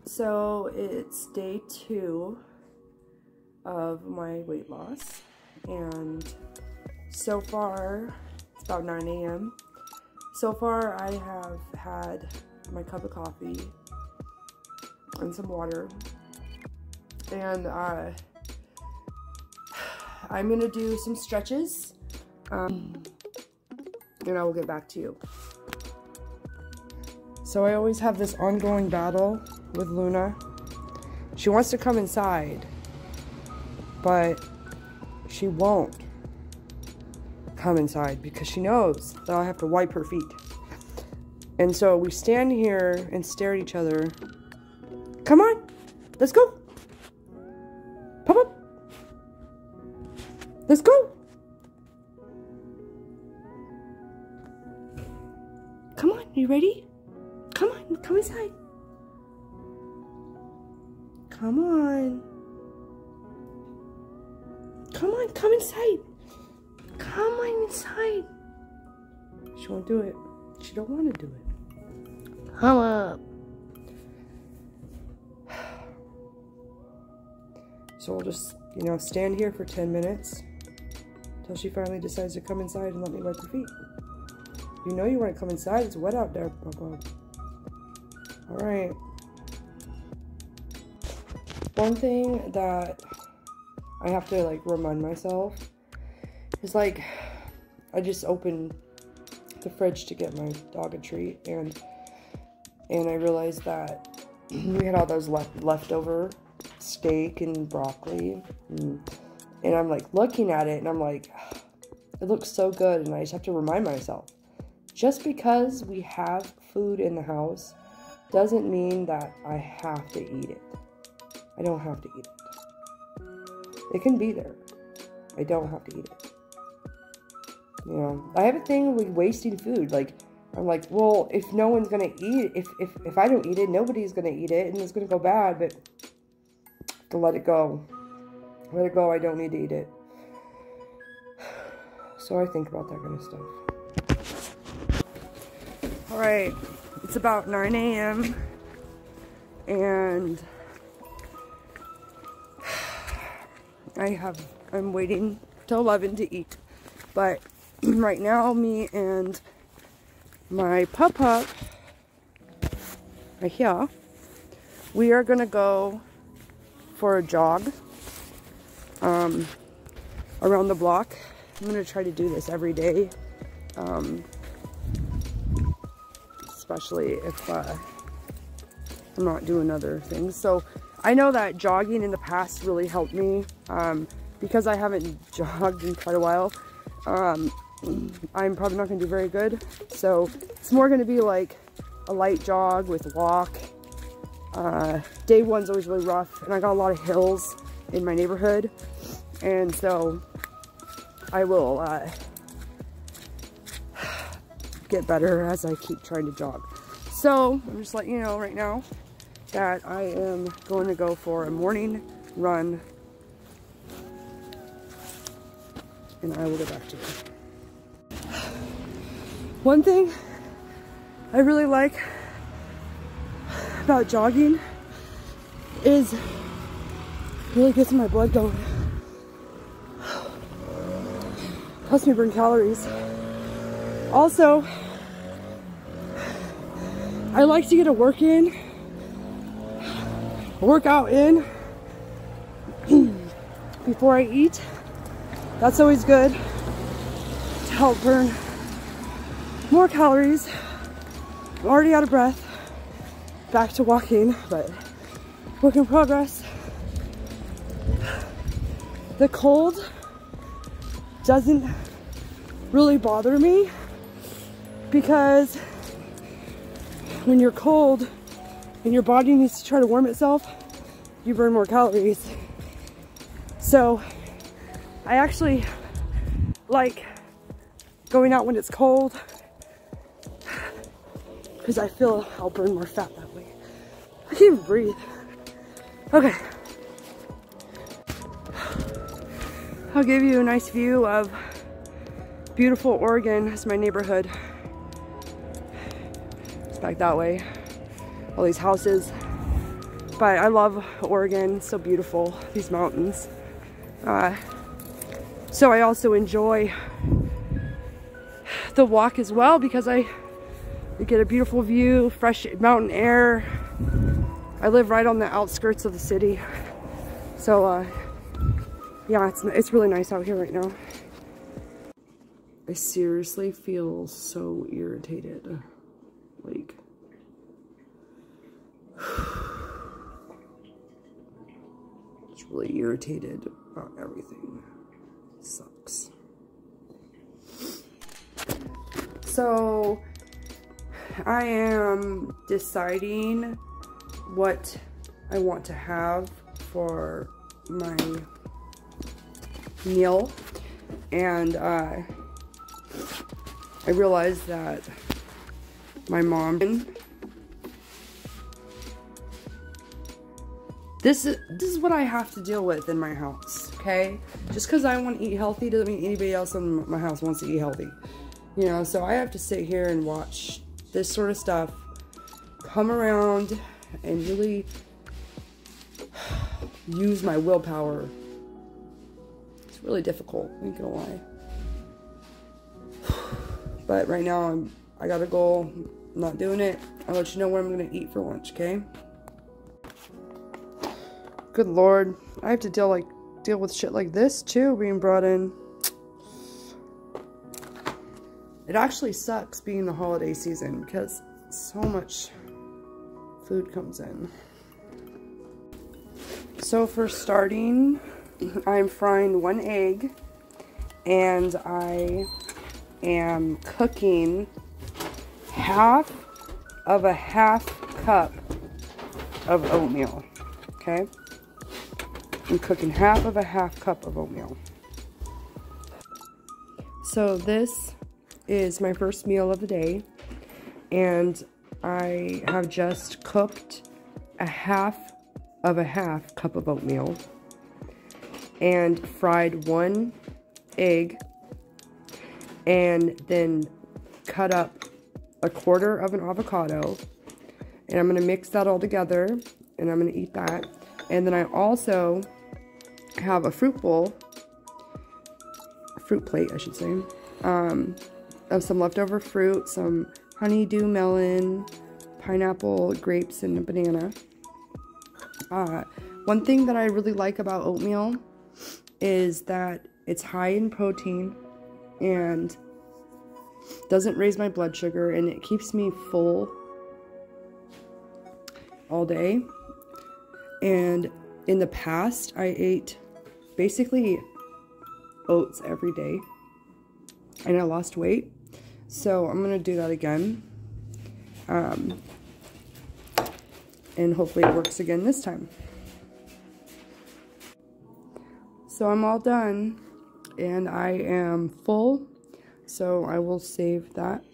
So it's day 2 of my weight loss, and so far, it's about 9 a.m. So far I have had my cup of coffee and some water, and I'm gonna do some stretches, and I will get back to you. So I always have this ongoing battle with Luna. She wants to come inside, but she won't come inside because she knows that I'll have to wipe her feet. And so we stand here and stare at each other. Come on, let's go. Pop up. Let's go. Come on, you ready? Come on, come inside. Come on. Come on, come inside. Come on inside. She won't do it. She don't want to do it. Come up. So we'll just, stand here for 10 minutes until she finally decides to come inside and let me wipe her feet. You know you want to come inside. It's wet out there, Papa. All right. One thing that I have to remind myself is I just opened the fridge to get my dog a treat, and I realized that we had all those leftover steak and broccoli, and I'm looking at it and I'm it looks so good, and I just have to remind myself, just because we have food in the house doesn't mean that I have to eat it. I don't have to eat it. It can be there. I don't have to eat it. I have a thing with wasting food. I'm well, if no one's gonna eat it, if I don't eat it, nobody's gonna eat it, and it's gonna go bad, but to let it go. Let it go, I don't need to eat it. So I think about that kind of stuff. Alright, it's about 9 a.m. and I'm waiting till 11 to eat. But right now, me and my pup right here, we are gonna go for a jog around the block. I'm gonna try to do this every day, especially if I'm not doing other things. So I know that jogging in the past really helped me, because I haven't jogged in quite a while. I'm probably not gonna do very good, so it's more gonna be like a light jog with a walk. Day one's always really rough, and I got a lot of hills in my neighborhood, and so I will get better as I keep trying to jog. So I'm just letting you know right now that I am going to go for a morning run, and I will get back to you. One thing I really like about jogging is it really gets my blood going. Helps me burn calories. Also, I like to get a workout in before I eat. That's always good to help burn more calories. I'm already out of breath. Back to walking, but work in progress. The cold doesn't really bother me, because when you're cold and your body needs to try to warm itself, you burn more calories. So I actually like going out when it's cold, because I feel I'll burn more fat that way. I can't even breathe. Okay. I'll give you a nice view of beautiful Oregon. It's my neighborhood. It's back that way. All these houses. But I love Oregon. It's so beautiful, these mountains. So I also enjoy the walk as well because I get a beautiful view, fresh mountain air. I live right on the outskirts of the city. So yeah, it's really nice out here right now. I seriously feel so irritated. Like, just really irritated about everything. It sucks. So I am deciding what I want to have for my meal, and I realized that my mom, this is what I have to deal with in my house, okay? Just because I want to eat healthy doesn't mean anybody else in my house wants to eat healthy, you know? So I have to sit here and watch this sort of stuff come around and really use my willpower. It's really difficult, I ain't gonna lie. But right now I got a goal. I'm not doing it. I'll let you know what I'm gonna eat for lunch, okay? Good Lord, I have to deal with shit like this too being brought in. It actually sucks being the holiday season because so much food comes in. So for starting, I'm frying 1 egg, and I am cooking half of a half cup of oatmeal, okay? I'm cooking half of a half cup of oatmeal. So this is my first meal of the day, and I have just cooked a half of a half cup of oatmeal and fried 1 egg, and then cut up a quarter of an avocado, and I'm gonna mix that all together, and I'm gonna eat that. And then I also have a fruit plate, I should say, of some leftover fruit, some honeydew melon, pineapple, grapes, and a banana. One thing that I really like about oatmeal is that it's high in protein and doesn't raise my blood sugar, and it keeps me full all day. And in the past, I ate basically oats every day, and I lost weight. So I'm gonna do that again, and hopefully it works again this time. So I'm all done, and I am full, so I will save that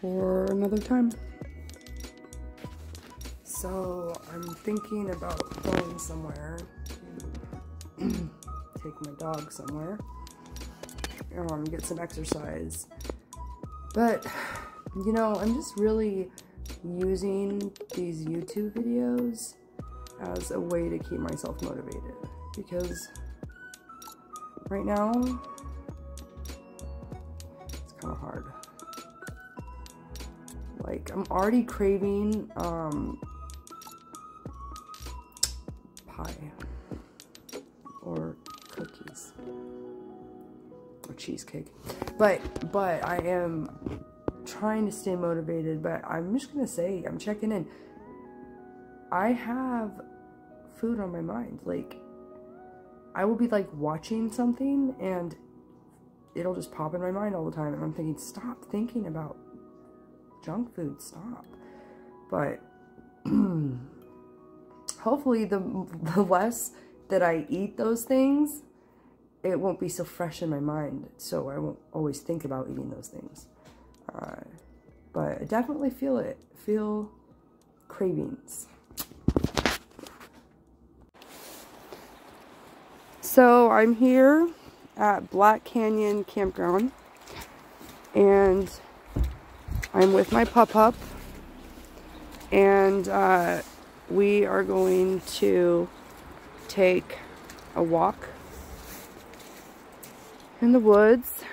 for another time. So I'm thinking about going somewhere to take my dog somewhere, get some exercise. But, you know, I'm just really using these YouTube videos as a way to keep myself motivated, because right now it's kind of hard. Like, I'm already craving pie or cookies or cheesecake, but I am trying to stay motivated. But I'm just gonna say, I'm checking in. I have food on my mind. Like, I will be like watching something and it'll just pop in my mind all the time, and I'm thinking, stop thinking about junk food, stop. But hopefully the less that I eat those things, it won't be so fresh in my mind, so I won't always think about eating those things. But I definitely feel cravings. So I'm here at Black Canyon Campground, and I'm with my pup, and we are going to take a walk in the woods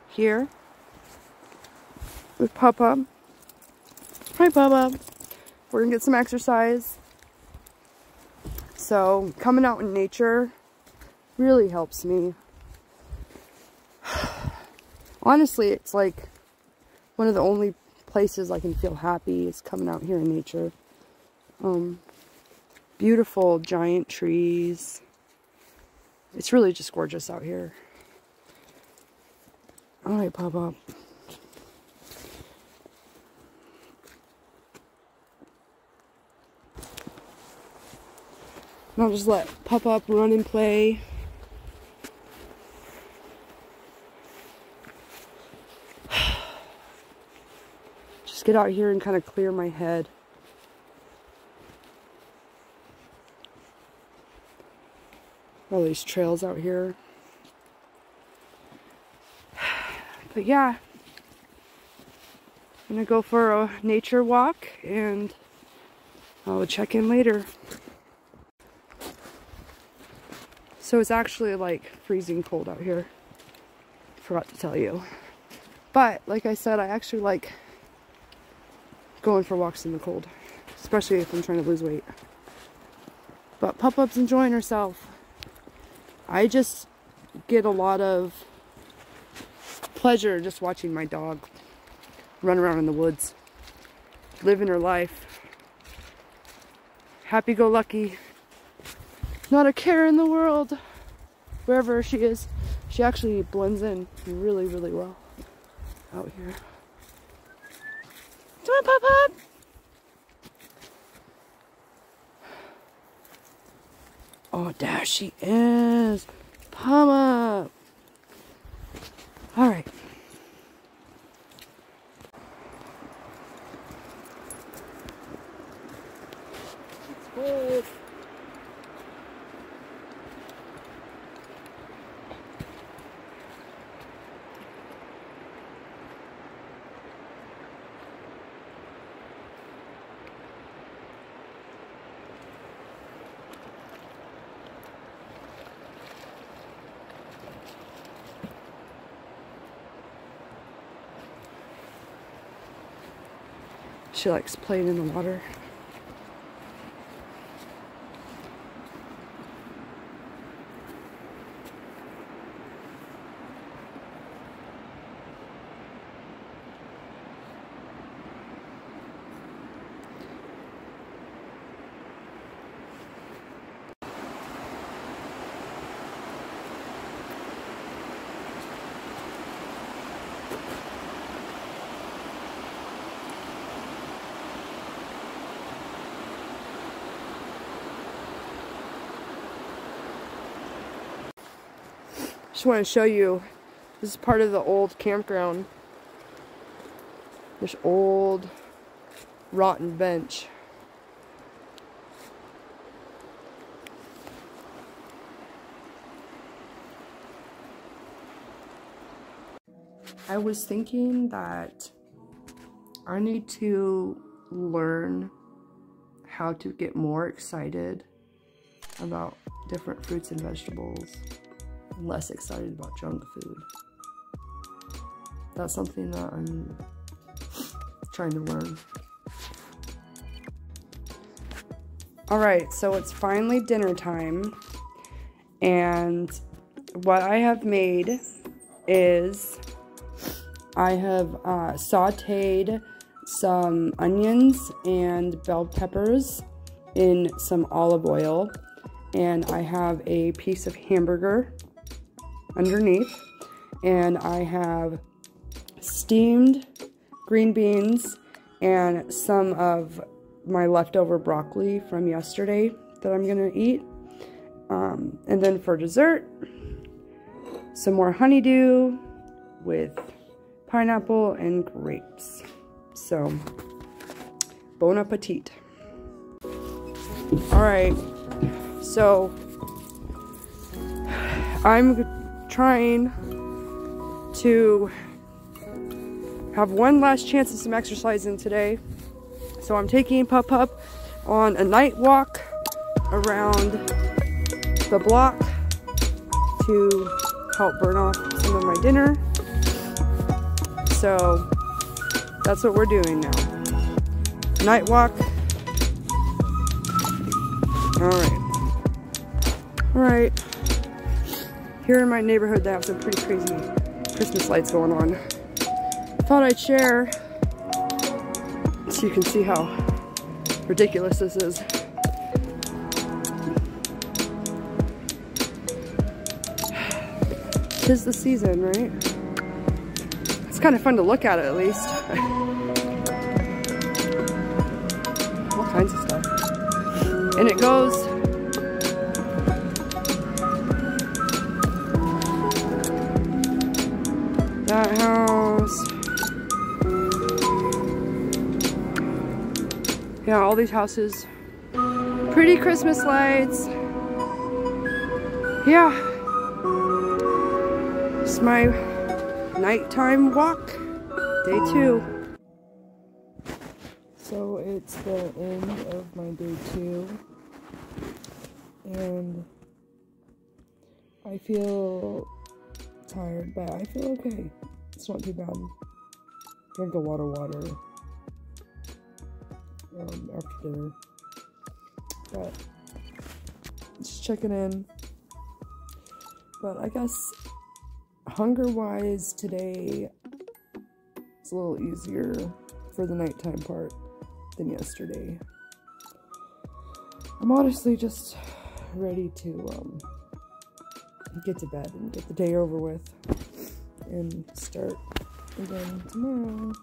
here with Papa. Hi, Papa. We're gonna get some exercise. So coming out in nature really helps me. Honestly, it's like one of the only places I can feel happy is coming out here in nature. Beautiful giant trees. It's really just gorgeous out here. All right, Papa. And I'll just let Papa run and play. Just get out here and kind of clear my head. All these trails out here. But yeah, I'm gonna go for a nature walk and I'll check in later. So it's actually like freezing cold out here. Forgot to tell you. But like I said, I actually like going for walks in the cold, especially if I'm trying to lose weight. But Pop-Up's enjoying herself. I just get a lot of pleasure just watching my dog run around in the woods, living her life. Happy-go-lucky. Not a care in the world. Wherever she is, she actually blends in really, really well out here. Come on, Pop-Up! Oh, there she is. Pop-Up. All right. It's cold. She likes playing in the water. Just want to show you, this is part of the old campground. This old rotten bench. I was thinking that I need to learn how to get more excited about different fruits and vegetables. Less excited about junk food. That's something that I'm trying to learn. Alright, so it's finally dinner time, and what I have made is I have sauteed some onions and bell peppers in some olive oil, and I have a piece of hamburger underneath, and I have steamed green beans and some of my leftover broccoli from yesterday that I'm gonna eat. And then for dessert, some more honeydew with pineapple and grapes. So, bon appetit. Alright, so I'm trying to have one last chance of some exercising today. So I'm taking Pup-Pup on a night walk around the block to help burn off some of my dinner. So that's what we're doing now. Night walk. Alright. Here in my neighborhood they have some pretty crazy Christmas lights going on. Thought I'd share so you can see how ridiculous this is. 'Tis the season, right? It's kind of fun to look at it, at least. All kinds of stuff. And it goes that house. Yeah, all these houses. Pretty Christmas lights. Yeah. It's my nighttime walk. Day 2. So it's the end of my day 2. And I feel tired, but I feel okay. It's not too bad. Drink a lot of water after dinner. But just checking in. But I guess hunger-wise today it's a little easier for the nighttime part than yesterday. I'm honestly just ready to get to bed and get the day over with and start again tomorrow.